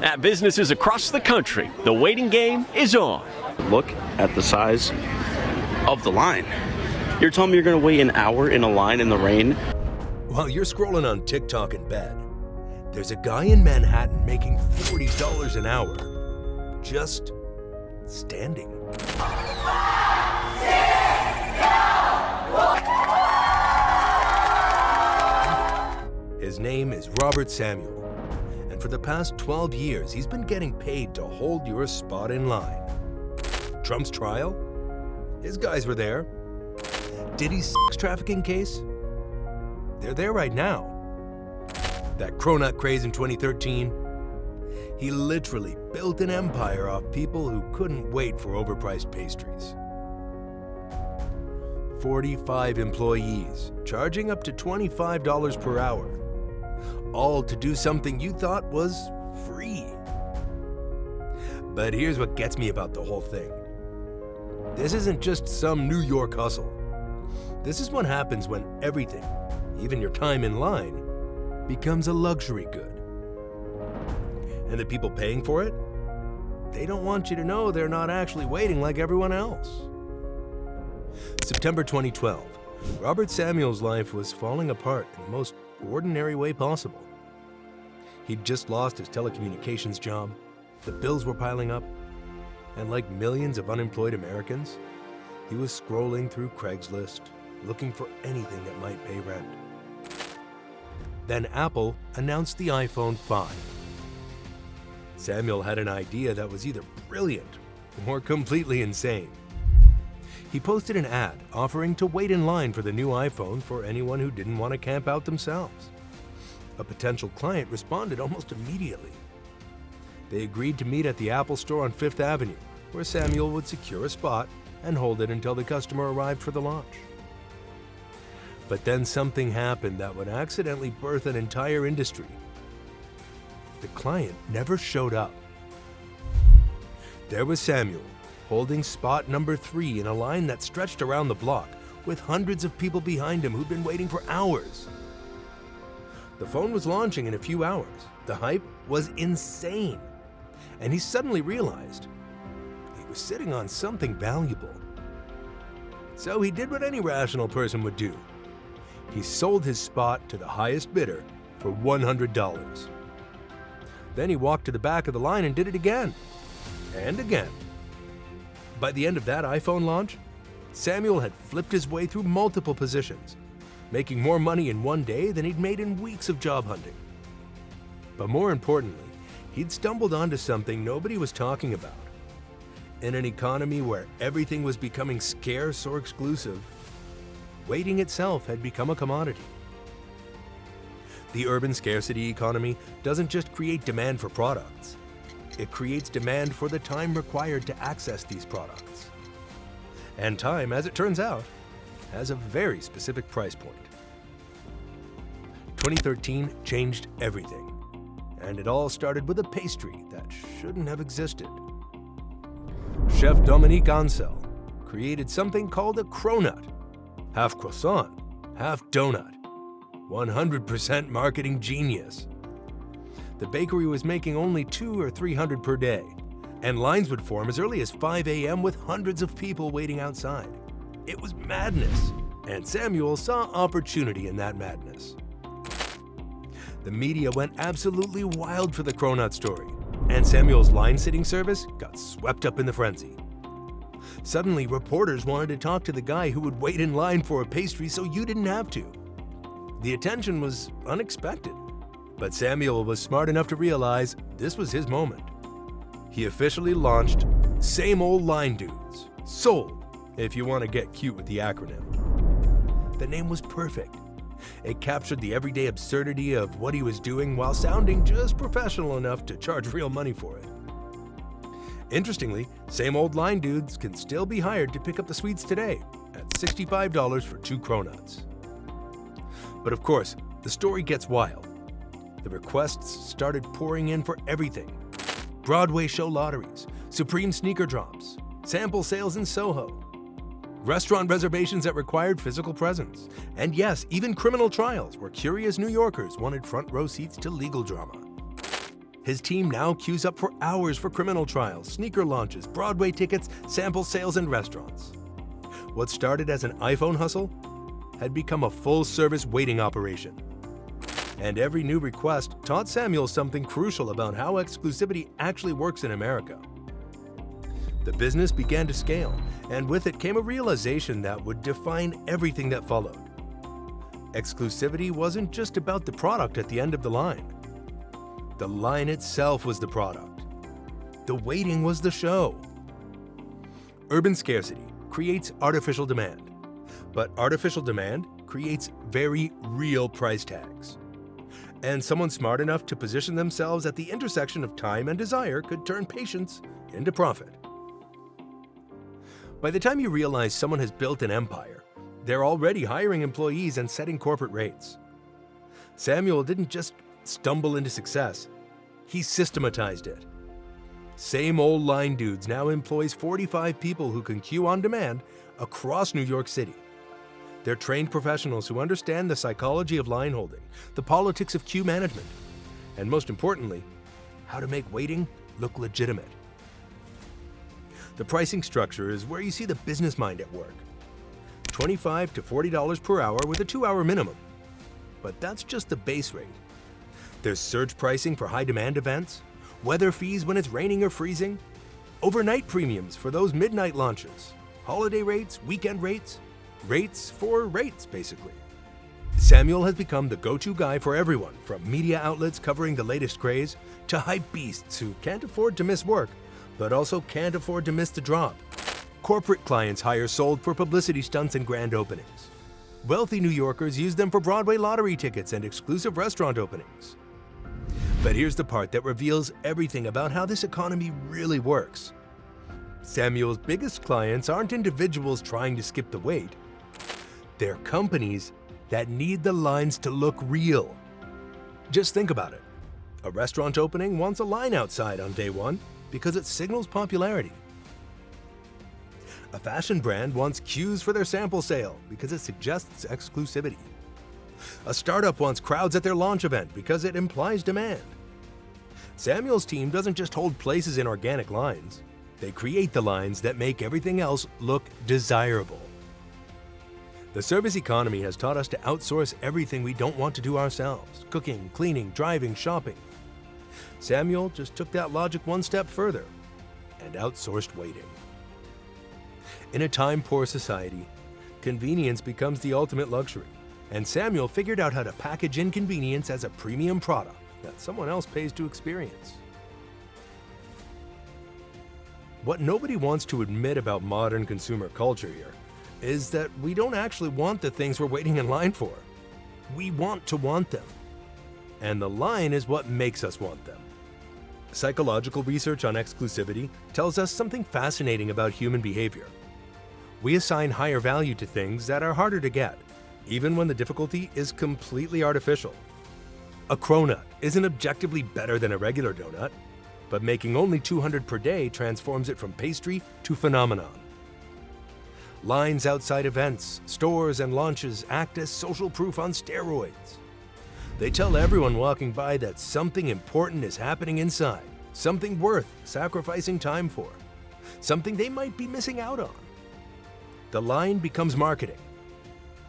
At businesses across the country, the waiting game is on. Look at the size of the line. You're telling me you're going to wait an hour in a line in the rain? While you're scrolling on TikTok in bed, there's a guy in Manhattan making $40 an hour, just standing. His name is Robert Samuel, and for the past 12 years, he's been getting paid to hold your spot in line. Trump's trial? His guys were there. Diddy's sex trafficking case? They're there right now. That cronut craze in 2013? He literally built an empire off people who couldn't wait for overpriced pastries. 45 employees, charging up to $25 per hour, all to do something you thought was free. But here's what gets me about the whole thing. This isn't just some New York hustle. This is what happens when everything, even your time in line, becomes a luxury good. And the people paying for it, they don't want you to know they're not actually waiting like everyone else. September 2012, Robert Samuel's life was falling apart in the most ordinary way possible. He'd just lost his telecommunications job, the bills were piling up, and like millions of unemployed Americans, he was scrolling through Craigslist, looking for anything that might pay rent. Then Apple announced the iPhone 5. Samuel had an idea that was either brilliant or completely insane. He posted an ad offering to wait in line for the new iPhone for anyone who didn't want to camp out themselves. A potential client responded almost immediately. They agreed to meet at the Apple store on Fifth Avenue, where Samuel would secure a spot and hold it until the customer arrived for the launch. But then something happened that would accidentally birth an entire industry. The client never showed up. There was Samuel, holding spot number 3 in a line that stretched around the block, with hundreds of people behind him who'd been waiting for hours. The phone was launching in a few hours. The hype was insane. And he suddenly realized he was sitting on something valuable. So he did what any rational person would do. He sold his spot to the highest bidder for $100. Then he walked to the back of the line and did it again, and again. By the end of that iPhone launch, Samuel had flipped his way through multiple positions, making more money in one day than he'd made in weeks of job hunting. But more importantly, he'd stumbled onto something nobody was talking about. In an economy where everything was becoming scarce or exclusive, waiting itself had become a commodity. The urban scarcity economy doesn't just create demand for products. It creates demand for the time required to access these products. And time, as it turns out, has a very specific price point. 2013 changed everything, and it all started with a pastry that shouldn't have existed. Chef Dominique Ansel created something called a cronut, half croissant, half donut. 100% marketing genius. The bakery was making only 200 or 300 per day, and lines would form as early as 5 a.m. with hundreds of people waiting outside. It was madness, and Samuel saw opportunity in that madness. The media went absolutely wild for the cronut story, and Samuel's line-sitting service got swept up in the frenzy. Suddenly, reporters wanted to talk to the guy who would wait in line for a pastry so you didn't have to. The attention was unexpected, but Samuel was smart enough to realize this was his moment. He officially launched Same Old Line Dudes, SOLD, if you want to get cute with the acronym. The name was perfect. It captured the everyday absurdity of what he was doing while sounding just professional enough to charge real money for it. Interestingly, Same Old Line Dudes can still be hired to pick up the sweets today at $65 for 2 cronuts. But of course, the story gets wild. The requests started pouring in for everything. Broadway show lotteries, Supreme sneaker drops, sample sales in Soho, restaurant reservations that required physical presence, and yes, even criminal trials where curious New Yorkers wanted front row seats to legal drama. His team now queues up for hours for criminal trials, sneaker launches, Broadway tickets, sample sales, and restaurants. What started as an iPhone hustle had become a full-service waiting operation. And every new request taught Samuel something crucial about how exclusivity actually works in America. The business began to scale, and with it came a realization that would define everything that followed. Exclusivity wasn't just about the product at the end of the line. The line itself was the product. The waiting was the show. Urban scarcity creates artificial demand, but artificial demand creates very real price tags. And someone smart enough to position themselves at the intersection of time and desire could turn patience into profit. By the time you realize someone has built an empire, they're already hiring employees and setting corporate rates. Samuel didn't just stumble into success, he systematized it. Same old line dudes now employs 45 people who can queue on demand across New York City. They're trained professionals who understand the psychology of line holding, the politics of queue management, and most importantly, how to make waiting look legitimate. The pricing structure is where you see the business mind at work. $25 to $40 per hour with a 2-hour minimum. But that's just the base rate. There's surge pricing for high-demand events, weather fees when it's raining or freezing, overnight premiums for those midnight launches, holiday rates, weekend rates, rates for rates, basically. Samuel has become the go-to guy for everyone, from media outlets covering the latest craze to hype beasts who can't afford to miss work, but also can't afford to miss the drop. Corporate clients hire Sold for publicity stunts and grand openings. Wealthy New Yorkers use them for Broadway lottery tickets and exclusive restaurant openings. But here's the part that reveals everything about how this economy really works. Samuel's biggest clients aren't individuals trying to skip the wait. They're companies that need the lines to look real. Just think about it. A restaurant opening wants a line outside on day one because it signals popularity. A fashion brand wants queues for their sample sale because it suggests exclusivity. A startup wants crowds at their launch event because it implies demand. Samuel's team doesn't just hold places in organic lines. They create the lines that make everything else look desirable. The service economy has taught us to outsource everything we don't want to do ourselves: cooking, cleaning, driving, shopping. Samuel just took that logic one step further and outsourced waiting. In a time-poor society, convenience becomes the ultimate luxury, and Samuel figured out how to package inconvenience as a premium product that someone else pays to experience. What nobody wants to admit about modern consumer culture here is that we don't actually want the things we're waiting in line for. We want to want them. And the line is what makes us want them. Psychological research on exclusivity tells us something fascinating about human behavior. We assign higher value to things that are harder to get, even when the difficulty is completely artificial. A cronut isn't objectively better than a regular donut, but making only 200 per day transforms it from pastry to phenomenon. Lines outside events, stores, and launches act as social proof on steroids. They tell everyone walking by that something important is happening inside, something worth sacrificing time for, something they might be missing out on. The line becomes marketing,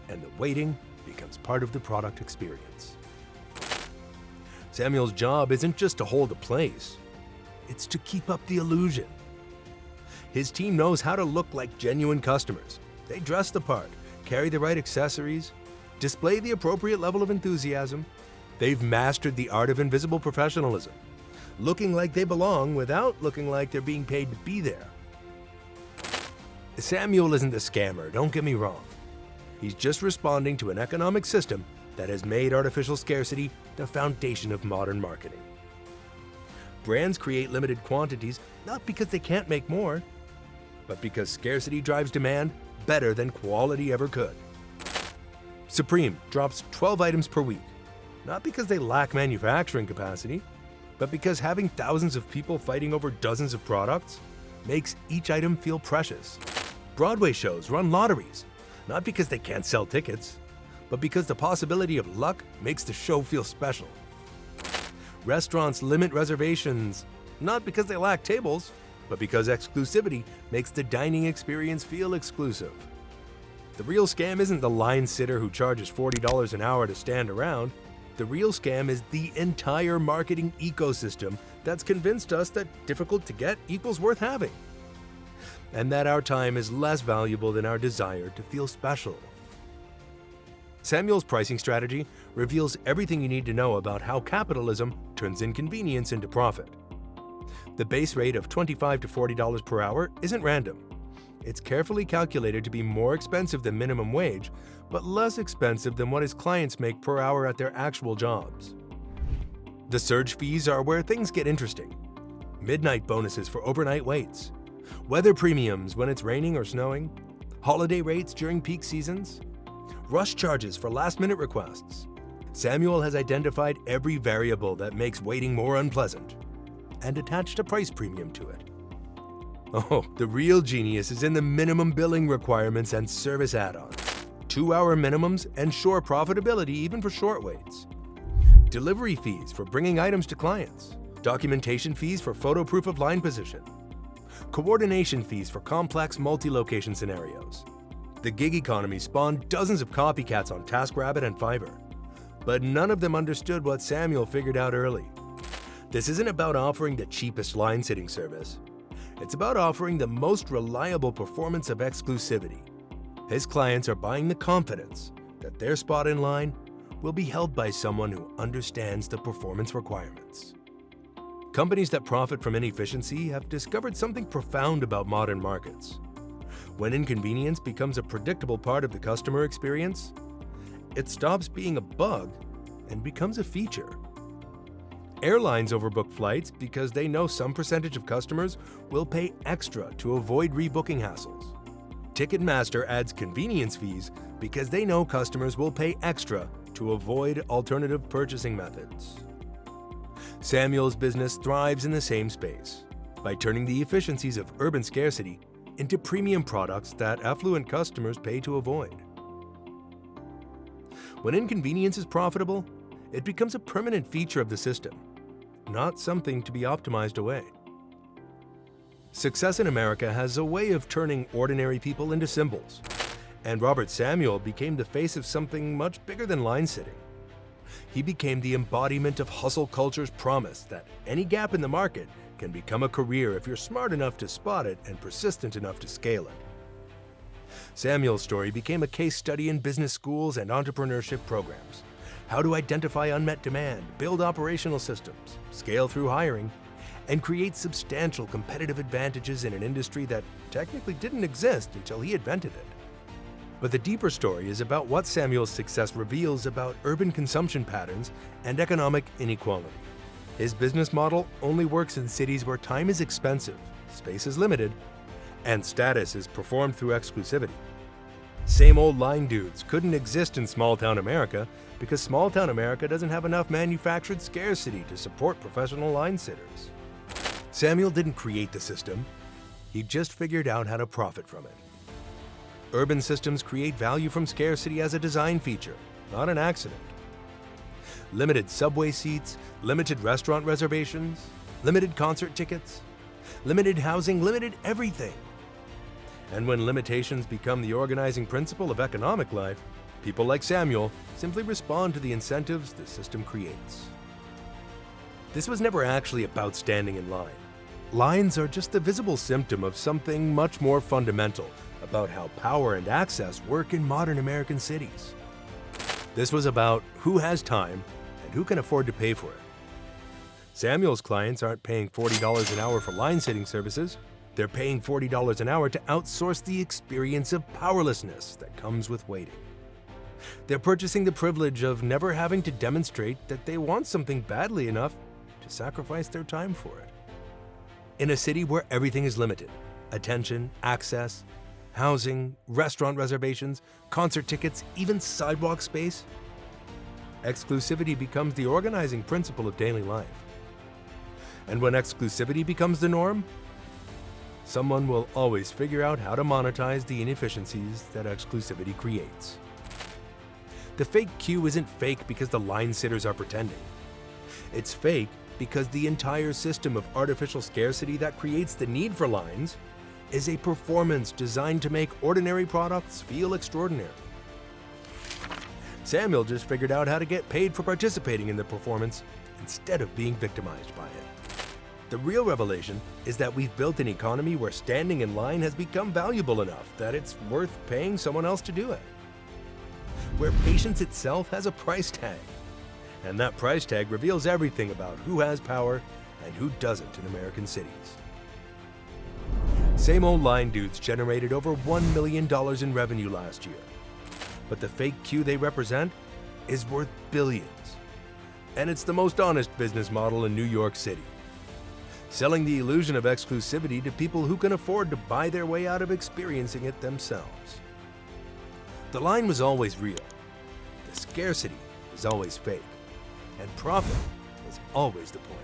and the waiting becomes part of the product experience. Samuel's job isn't just to hold a place, it's to keep up the illusion. His team knows how to look like genuine customers. They dress the part, carry the right accessories, display the appropriate level of enthusiasm. They've mastered the art of invisible professionalism, looking like they belong without looking like they're being paid to be there. Samuel isn't a scammer, don't get me wrong. He's just responding to an economic system that has made artificial scarcity the foundation of modern marketing. Brands create limited quantities not because they can't make more, but because scarcity drives demand better than quality ever could. Supreme drops 12 items per week, not because they lack manufacturing capacity, but because having thousands of people fighting over dozens of products makes each item feel precious. Broadway shows run lotteries, not because they can't sell tickets, but because the possibility of luck makes the show feel special. Restaurants limit reservations, not because they lack tables, but because exclusivity makes the dining experience feel exclusive. The real scam isn't the line sitter who charges $40 an hour to stand around. The real scam is the entire marketing ecosystem that's convinced us that difficult to get equals worth having, and that our time is less valuable than our desire to feel special. Samuel's pricing strategy reveals everything you need to know about how capitalism turns inconvenience into profit. The base rate of $25 to $40 per hour isn't random. It's carefully calculated to be more expensive than minimum wage, but less expensive than what his clients make per hour at their actual jobs. The surge fees are where things get interesting. Midnight bonuses for overnight waits, weather premiums when it's raining or snowing, holiday rates during peak seasons, rush charges for last-minute requests. Samuel has identified every variable that makes waiting more unpleasant and attached a price premium to it. Oh, the real genius is in the minimum billing requirements and service add-ons. 2-hour minimums ensure profitability even for short waits. Delivery fees for bringing items to clients. Documentation fees for photo proof of line position. Coordination fees for complex multi-location scenarios. The gig economy spawned dozens of copycats on TaskRabbit and Fiverr, but none of them understood what Samuel figured out early. This isn't about offering the cheapest line-sitting service. It's about offering the most reliable performance of exclusivity. His clients are buying the confidence that their spot in line will be held by someone who understands the performance requirements. Companies that profit from inefficiency have discovered something profound about modern markets. When inconvenience becomes a predictable part of the customer experience, it stops being a bug and becomes a feature. Airlines overbook flights because they know some percentage of customers will pay extra to avoid rebooking hassles. Ticketmaster adds convenience fees because they know customers will pay extra to avoid alternative purchasing methods. Samuel's business thrives in the same space by turning the efficiencies of urban scarcity into premium products that affluent customers pay to avoid. When inconvenience is profitable, it becomes a permanent feature of the system, not something to be optimized away. Success in America has a way of turning ordinary people into symbols, and Robert Samuel became the face of something much bigger than line sitting. He became the embodiment of hustle culture's promise that any gap in the market can become a career if you're smart enough to spot it and persistent enough to scale it. Samuel's story became a case study in business schools and entrepreneurship programs. How to identify unmet demand, build operational systems, scale through hiring, and create substantial competitive advantages in an industry that technically didn't exist until he invented it. But the deeper story is about what Samuel's success reveals about urban consumption patterns and economic inequality. His business model only works in cities where time is expensive, space is limited, and status is performed through exclusivity. Same old line dudes couldn't exist in small-town America because small-town America doesn't have enough manufactured scarcity to support professional line sitters. Samuel didn't create the system, he just figured out how to profit from it. Urban systems create value from scarcity as a design feature, not an accident. Limited subway seats, limited restaurant reservations, limited concert tickets, limited housing, limited everything. And when limitations become the organizing principle of economic life, people like Samuel simply respond to the incentives the system creates. This was never actually about standing in line. Lines are just the visible symptom of something much more fundamental about how power and access work in modern American cities. This was about who has time and who can afford to pay for it. Samuel's clients aren't paying $40 an hour for line-sitting services. They're paying $40 an hour to outsource the experience of powerlessness that comes with waiting. They're purchasing the privilege of never having to demonstrate that they want something badly enough to sacrifice their time for it. In a city where everything is limited, attention, access, housing, restaurant reservations, concert tickets, even sidewalk space, exclusivity becomes the organizing principle of daily life. And when exclusivity becomes the norm, someone will always figure out how to monetize the inefficiencies that exclusivity creates. The fake queue isn't fake because the line sitters are pretending. It's fake because the entire system of artificial scarcity that creates the need for lines is a performance designed to make ordinary products feel extraordinary. Samuel just figured out how to get paid for participating in the performance instead of being victimized by it. The real revelation is that we've built an economy where standing in line has become valuable enough that it's worth paying someone else to do it. Where patience itself has a price tag. And that price tag reveals everything about who has power and who doesn't in American cities. Same old line dudes generated over $1 million in revenue last year. But the fake queue they represent is worth billions. And it's the most honest business model in New York City. Selling the illusion of exclusivity to people who can afford to buy their way out of experiencing it themselves. The line was always real. The scarcity was always fake. And profit was always the point.